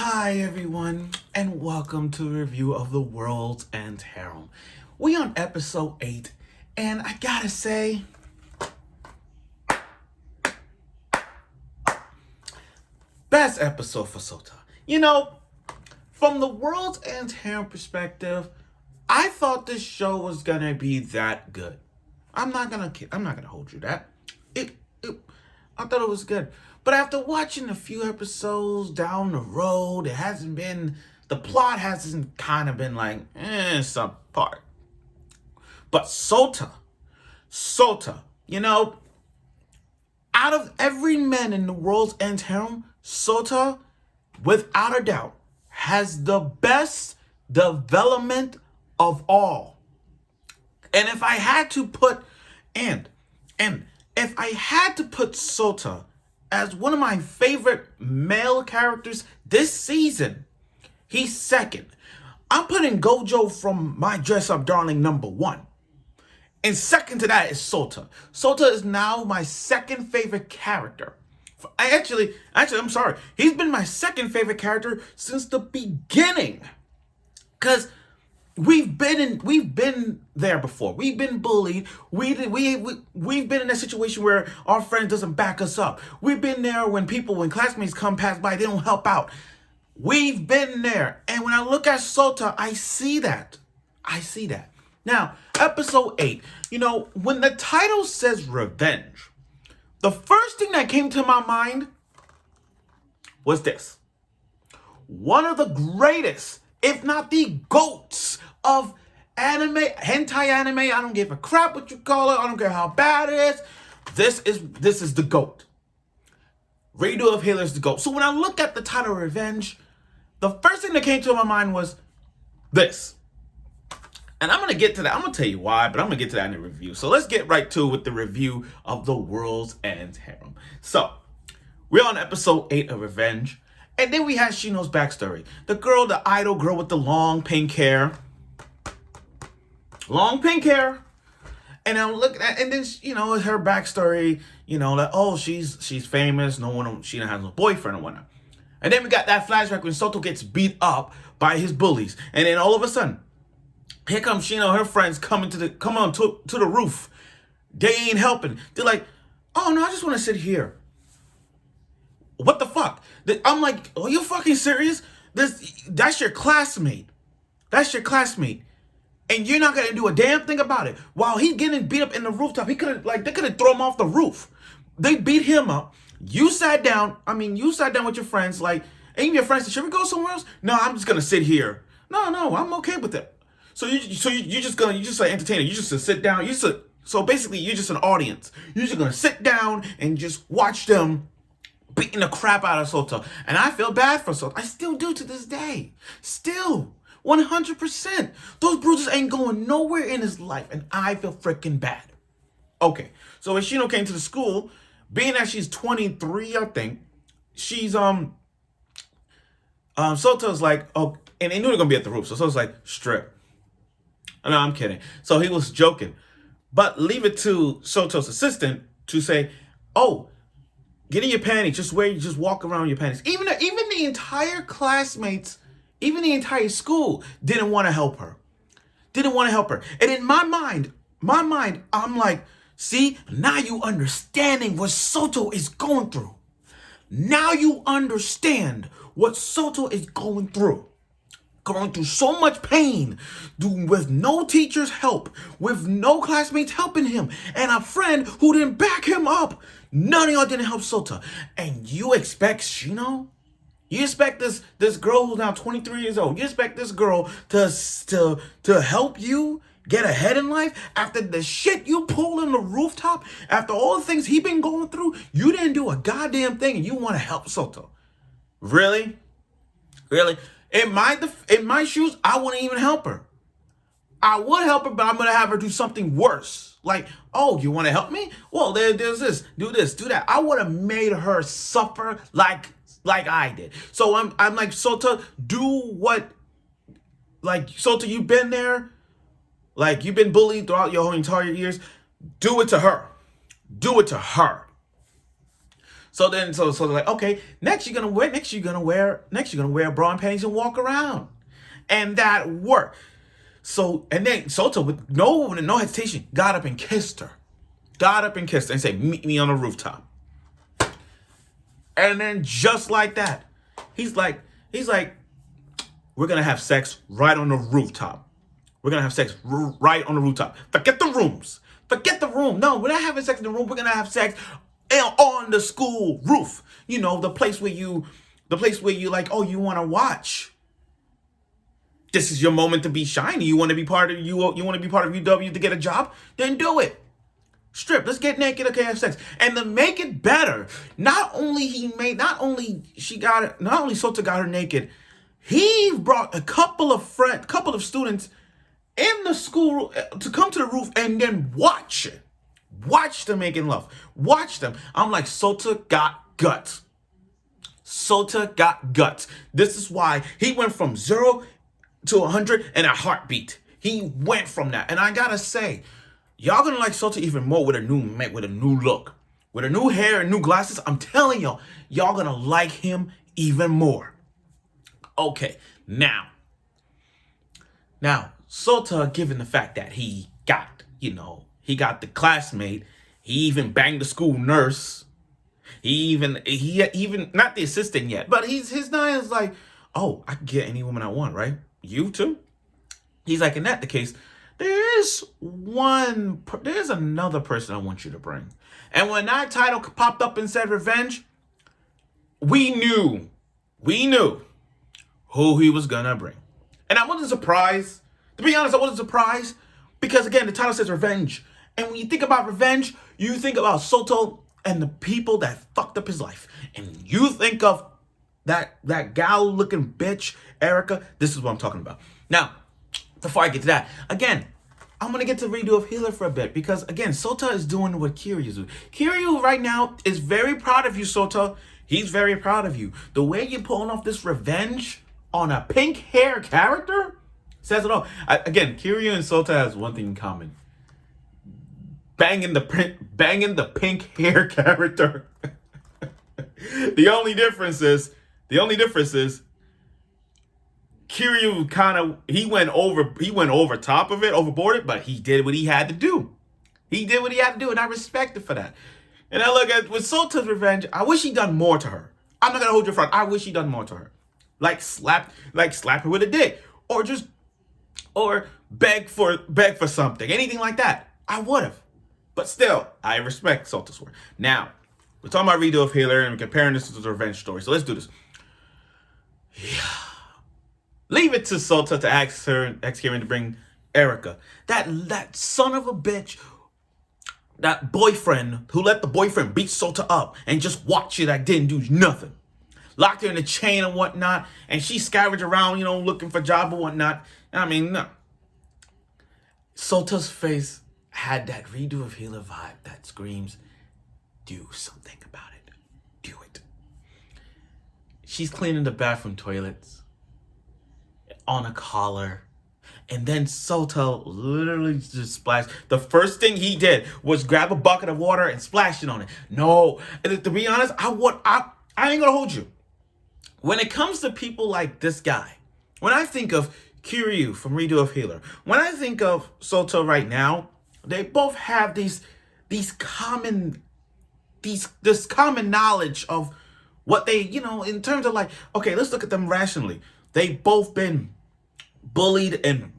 Hi everyone, and welcome to a review of The World's End Harem. We on episode 8, and I gotta say, best episode for Shouta. From The World's End Harem perspective, I thought this show was gonna be that good. I'm not gonna hold you that. It, it I thought it was good. But after watching a few episodes down the road, the plot hasn't kind of been like, some part. But Shouta, out of every man in the World's End Harem, Shouta, without a doubt, has the best development of all. And if I had to put, if I had to put Shouta as one of my favorite male characters this season, he's second. I'm putting Gojo from My Dress Up Darling number 1. And second to that is Shouta. Shouta is now my second favorite character. Actually, I'm sorry. He's been my second favorite character since the beginning. Because we've been there before. We've been bullied. We've been in that situation where our friend doesn't back us up. We've been there when classmates come pass by, they don't help out. We've been there. And when I look at Shouta, I see that. Now, episode 8, when the title says revenge, the first thing that came to my mind was this. One of the greatest, if not the GOATs of anime, hentai anime, I don't give a crap what you call it, I don't care how bad it is, this is the GOAT. Redo of Healer is the GOAT. So when I look at the title Revenge, the first thing that came to my mind was this. And I'm going to get to that. I'm going to tell you why, but I'm going to get to that in the review. So let's get right to it with the review of The World's End Harem. So, we're on episode 8 of Revenge. And then we had Shino's backstory. The idol girl with the long pink hair. And I'm looking at, and then, her backstory, she's famous. She don't have no boyfriend or whatnot. And then we got that flashback when Shouta gets beat up by his bullies. And then all of a sudden, here comes Shino, her friends coming to the roof. They ain't helping. They're like, oh no, I just want to sit here. What the fuck? I'm like, are you fucking serious? That's your classmate. And you're not gonna do a damn thing about it. While he's getting beat up in the rooftop, they could have thrown him off the roof. They beat him up. You sat down with your friends, and your friends said, should we go somewhere else? No, I'm just gonna sit here. No, I'm okay with it. So you're just like entertainer. You just sit down. So basically you're just an audience. You're just gonna sit down and just watch them beating the crap out of Shouta. And I feel bad for Shouta. I still do to this day. Still. 100%. Those bruises ain't going nowhere in his life. And I feel freaking bad. Okay. So when Shino came to the school, being that she's 23, I think, she's Shouta's like, oh, and they knew they're gonna be at the roof. So Shouta's like, strip. No, I'm kidding. So he was joking. But leave it to Shoto's assistant to say, oh, get in your panties. Just walk around in your panties. Even the entire classmates, even the entire school didn't want to help her. And in my mind, I'm like, see, now you understanding what Shouta is going through. Now you understand what Shouta is going through. Going through so much pain, with no teacher's help, with no classmates helping him, and a friend who didn't back him up. None of y'all didn't help Shouta. And you expect Shino? You expect this girl who's now 23 years old, you expect this girl to help you get ahead in life after the shit you pulled on the rooftop, after all the things he been going through? You didn't do a goddamn thing and you want to help Shouta. Really? In my shoes, I wouldn't even help her. I would help her, but I'm going to have her do something worse. Like, oh, you want to help me? Well, there's this, do that. I would have made her suffer like I did. So I'm like, Shouta, do what, Shouta, you've been there. You've been bullied throughout your whole entire years. Do it to her. So they're like, okay, next you're gonna wear bra and panties and walk around, and that worked. So and then Shouta with no hesitation got up and kissed her, and said, "Meet me on the rooftop." And then just like that, he's like, we're gonna have sex right on the rooftop. We're gonna have sex right on the rooftop. Forget the rooms. Forget the room. No, we're not having sex in the room. We're gonna have sex on the school roof. You know, the place where you like, oh, you want to watch. This is your moment to be shiny. You want to be part of UW to get a job? Then do it. Strip. Let's get naked. Okay, have sex. And to make it better, not only Shouta got her naked, he brought a couple of students in the school to come to the roof and then watch it. Watch them making love. Watch them. I'm like, Shouta got guts. Shouta got guts. This is why he went from 0 to 100 in a heartbeat. He went from that. And I gotta say, y'all gonna like Shouta even more with a new look. With a new hair and new glasses. I'm telling y'all gonna like him even more. Okay, now, Shouta, given the fact that he got the classmate, he even banged the school nurse. He even not the assistant yet, but his nine is like, oh, I can get any woman I want, right? You too? He's like, in that the case, there's another person I want you to bring. And when that title popped up and said revenge, we knew who he was gonna bring. And I wasn't surprised. To be honest, I wasn't surprised because, again, the title says revenge. And when you think about revenge, you think about Shouta and the people that fucked up his life. And you think of that gal-looking bitch, Erica. This is what I'm talking about. Now, before I get to that, again, I'm going to get to redo of Healer for a bit because, again, Shouta is doing what Kiryu's doing. Kiryu right now is very proud of you, Shouta. He's very proud of you. The way you're pulling off this revenge on a pink hair character says it all. Again, Kiryu and Shouta has one thing in common. Banging the pink hair character. The only difference is Kiryu he went over top of it, overboard it, but he did what he had to do. And I respect it for that. And I look at with Sota's revenge, I wish he'd done more to her. I'm not gonna hold your front. I wish he'd done more to her. Like slap her with a dick. Or beg for something. Anything like that. I would have. But still, I respect Sota's work. Now, we're talking about redo of Healer and comparing this to the revenge story. So let's do this. Yeah. Leave it to Shouta to ask Kieran to bring Erica. That son of a bitch, that boyfriend who let the boyfriend beat Shouta up and just watch it, like didn't do nothing. Locked her in a chain and whatnot, and she scavenged around, looking for a job and whatnot. I mean, no. Sota's face had that redo of Healer vibe that screams, do something about it. Do it. She's cleaning the bathroom toilets on a collar. And then Shouta literally just splashed. The first thing he did was grab a bucket of water and splash it on it. No. And to be honest, I ain't gonna hold you. When it comes to people like this guy, when I think of Kiryu from Redo of Healer, when I think of Shouta right now, they both have this common knowledge of what they, in terms of like, okay, let's look at them rationally. They've both been bullied and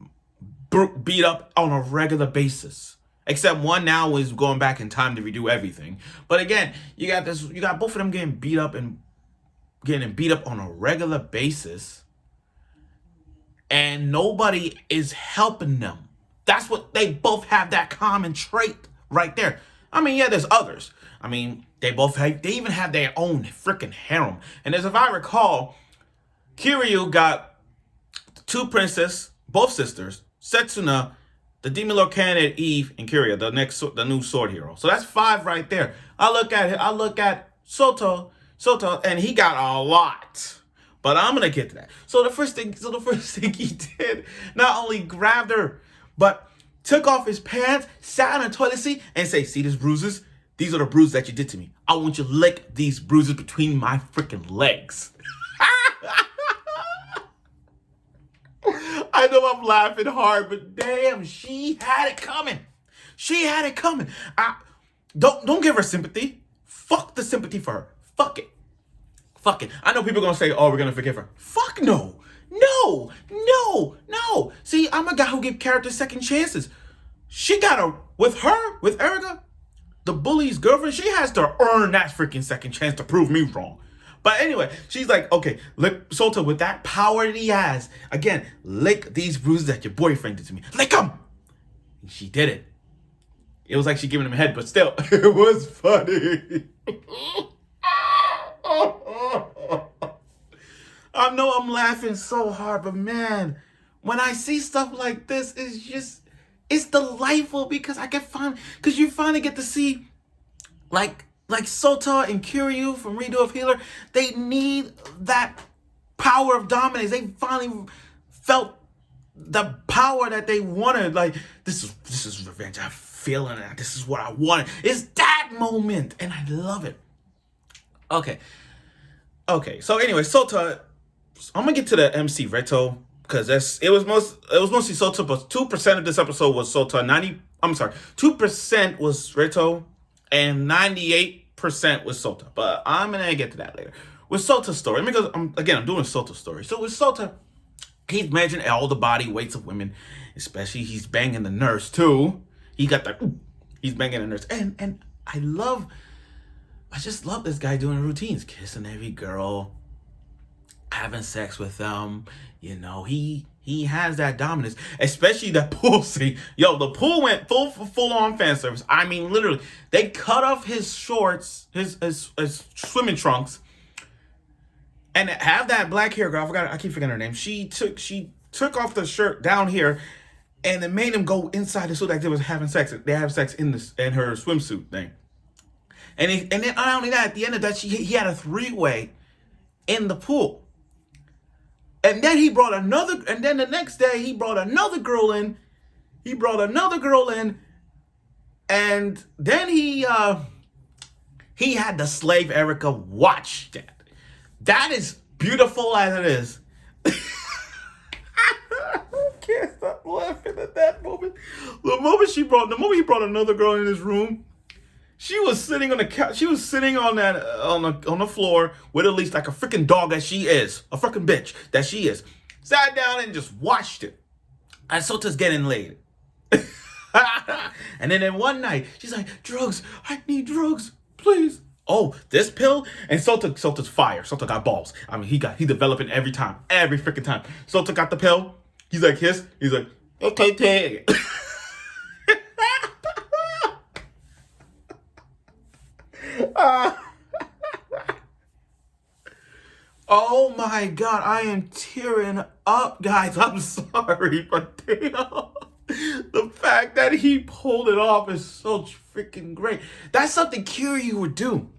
beat up on a regular basis. Except one now is going back in time to redo everything. But again, you got both of them getting beat up on a regular basis. And nobody is helping them. That's what they both have, that common trait right there. I mean, yeah, there's others. I mean, they even have their own freaking harem. And as if I recall, Kiryu got two princesses, both sisters, Setsuna, the Demon Lord candidate Eve, and Kiryu, the new sword hero. So that's 5 right there. I look at Shouta, and he got a lot. But I'm gonna get to that. So the first thing he did, not only grabbed her, but took off his pants, sat on a toilet seat, and say, "See these bruises? These are the bruises that you did to me. I want you to lick these bruises between my freaking legs. I know I'm laughing hard, but damn, she had it coming. She had it coming. Don't give her sympathy. Fuck the sympathy for her. Fuck it. Fuck it. I know people are gonna say, "Oh, we're gonna forgive her." Fuck no. No. No. No. See, I'm a guy who give characters second chances. She got a with Erica, the bully's girlfriend. She has to earn that freaking second chance to prove me wrong. But anyway, she's like, okay, lick Shouta with that power that he has. Again, lick these bruises that your boyfriend did to me. Lick them. And she did it. It was like she giving him a head, but still, it was funny. I know I'm laughing so hard, but man, when I see stuff like this, it's delightful because you finally get to see like Shouta and Kiryu from Redo of Healer. They need that power of dominance. They finally felt the power that they wanted. Like, this is revenge. I'm feeling it. This is what I wanted. It's that moment, and I love it. Okay. So anyway, Shouta. I'm gonna get to the MC Reto because it was mostly Shouta, but 2% of this episode was Shouta. 2% was Reto, and 98% was Shouta. But I'm gonna get to that later. With Shouta's story, because I'm doing Shouta's story. So with Shouta, he's measuring all the body weights of women, especially he's banging the nurse too. He's banging the nurse, and I just love this guy doing routines, kissing every girl, having sex with them. You know, he has that dominance, especially that pool scene. Yo, the pool went full on fan service. I mean, literally, they cut off his shorts, his swimming trunks, and have that black hair girl. I keep forgetting her name. She took off the shirt down here, and it made him go inside the suit like they was having sex. They have sex in her swimsuit thing. And then not only that, at the end of that, he had a 3-way in the pool. And then the next day he brought another girl in. And then he had the slave Erica watch that. That is beautiful as it is. I can't stop laughing at that moment. The moment he brought another girl in his room, she was sitting on the couch. She was sitting on the floor with at least like a freaking dog that she is, a freaking bitch that she is. Sat down and just watched it. And Sota's getting laid. And then one night she's like, "Drugs, I need drugs, please." Oh, this pill? And Sota's fire. Shouta got balls. I mean, he developing every freaking time. Shouta got the pill. He's like, he's like, "Okay, take it." Oh my god, I am tearing up, guys. I'm sorry, but damn, the fact that he pulled it off is so freaking great. That's something Kiryu would do.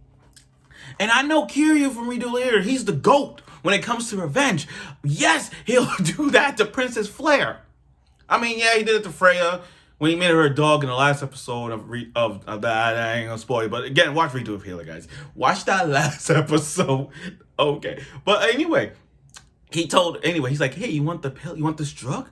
And I know Kiryu from Redo Later, he's the GOAT when it comes to revenge. Yes, he'll do that to Princess Flare. I mean, yeah, he did it to Freya when he made her a dog in the last episode of that. I ain't gonna spoil it, but again, watch Redo of Healer, guys. Watch that last episode. Okay, but anyway, he's like, "Hey, you want the pill? You want this drug?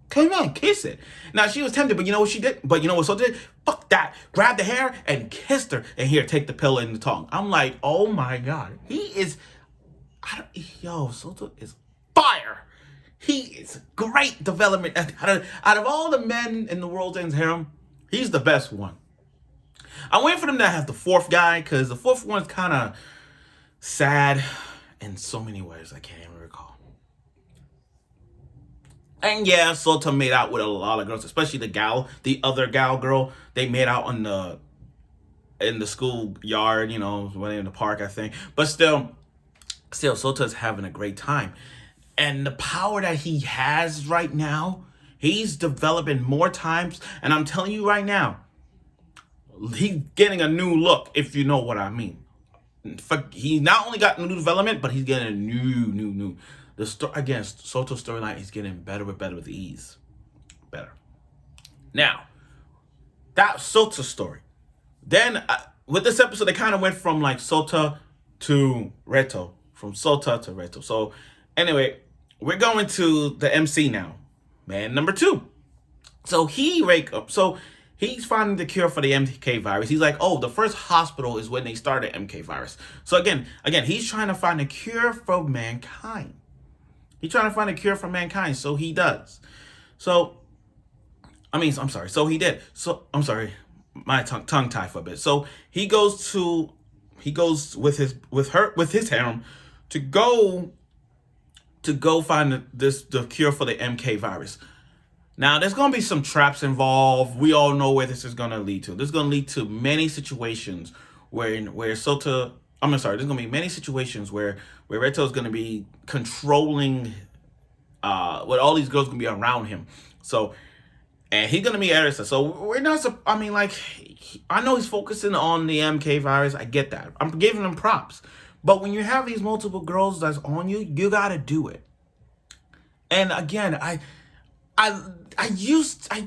Come on, kiss it." Now, she was tempted, but you know what she did? But you know what Shouta did? Fuck that. Grabbed the hair and kissed her. And here, take the pill in the tongue. I'm like, oh my god. Shouta is fire. He is great development. Out of all the men in the World's Ends Harem, he's the best one. I'm waiting for them to have the fourth guy, because the fourth one's kind of sad in so many ways I can't even recall. And yeah, Shouta made out with a lot of girls, especially the other gal girl. They made out in the schoolyard, you know, in the park, I think. But still, Shouta's having a great time. And the power that he has right now, he's developing more times. And I'm telling you right now, he's getting a new look, if you know what I mean. He not only got new development, but he's getting a new. Shouta's storyline is getting better with ease. Better. Now, that's Shouta's story. Then with this episode, they kind of went from like Shouta to Reto, from Shouta to Reto. So anyway, we're going to the MC now, man number 2. So he's finding the cure for the MK virus. He's like, oh, the first hospital is when they started MK virus. So again, he's trying to find a cure for mankind. He's trying to find a cure for mankind. So he does. So So he did. So I'm sorry, my tongue tied for a bit. So he goes with his harem to go find the cure for the MK virus. Now, there's going to be some traps involved. We all know where this is going to lead to. This is going to lead to many situations where Shouta... there's going to be many situations where Reto is going to be controlling... what all these girls going to be around him. So, and he's going to be Erisa. So, we're not... I know he's focusing on the MK virus. I get that. I'm giving him props. But when you have these multiple girls that's on you, you got to do it. And again, I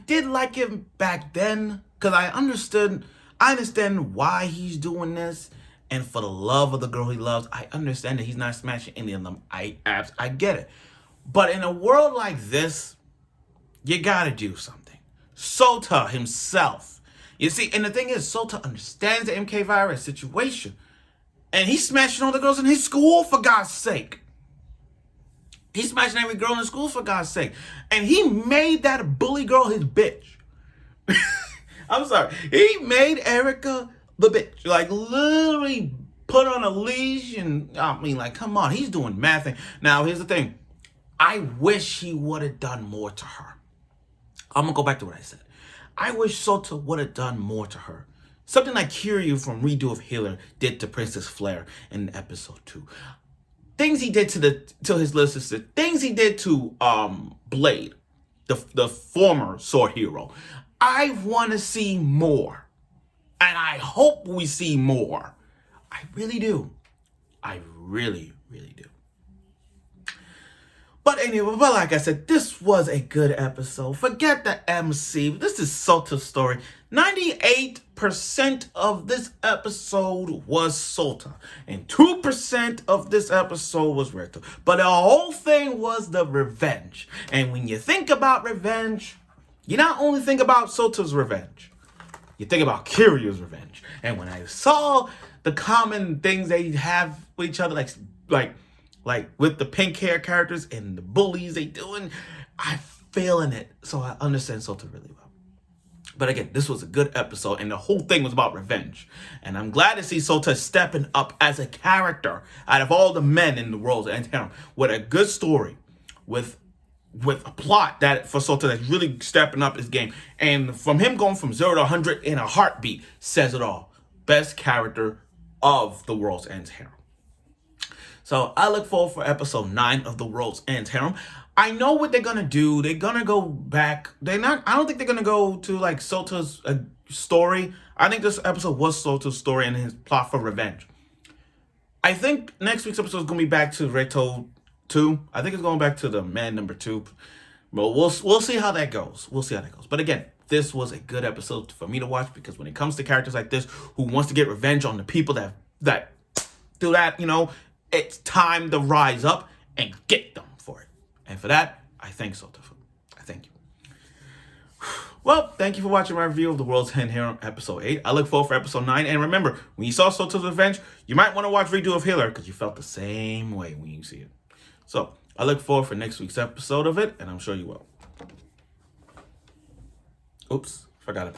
did like him back then because I understand why he's doing this, and for the love of the girl he loves, I understand that he's not smashing any of them. I get it. But in a world like this, you gotta do something. Shouta himself. You see, and the thing is, Shouta understands the MK virus situation. And he's smashing all the girls in his school, for God's sake. He's smashing every girl in school, for God's sake. And he made that bully girl his bitch. I'm sorry. He made Erica the bitch. Like, literally put on a leash. And, come on. He's doing mad things. Now, here's the thing. I wish he would have done more to her. I'm going to go back to what I said. I wish Shouta would have done more to her. Something like Kiryu from Redo of Healer did to Princess Flare in episode 2. Things he did to his little sister. Things he did to Blade, the former sword hero. I want to see more. And I hope we see more. I really do. I really, really do. But anyway, like I said, this was a good episode. Forget the MC. This is Shouta's story. 98% of this episode was Shouta. And 2% of this episode was Reto. But the whole thing was the revenge. And when you think about revenge, you not only think about Shouta's revenge. You think about Kiryu's revenge. And when I saw the common things they have with each other, like with the pink hair characters and the bullies they doing, I feel in it. So I understand Shouta really well. But again, this was a good episode, and the whole thing was about revenge. And I'm glad to see Shouta stepping up as a character out of all the men in the world and harem with a good story, with a plot that for Shouta that's really stepping up his game. And from him going from 0 to 100 in a heartbeat says it all. Best character of the World's End Harem. So I look forward for episode 9 of the World's End Harem. I know what they're gonna do. They're gonna go back. I don't think they're gonna go to like Shouta's story. I think this episode was Shouta's story and his plot for revenge. I think next week's episode is gonna be back to Reto 2. I think it's going back to the man number 2. But we'll see how that goes. We'll see how that goes. But again, this was a good episode for me to watch, because when it comes to characters like this who wants to get revenge on the people that do that, it's time to rise up and get them for it. And for that, I thank Shouta. I thank you. Well, thank you for watching my review of the World's End Harem episode 8. I look forward for episode 9. And remember, when you saw Shouta's revenge, you might want to watch Redo of Healer, because you felt the same way when you see it. So, I look forward for next week's episode of it, and I'm sure you will. Oops, forgot about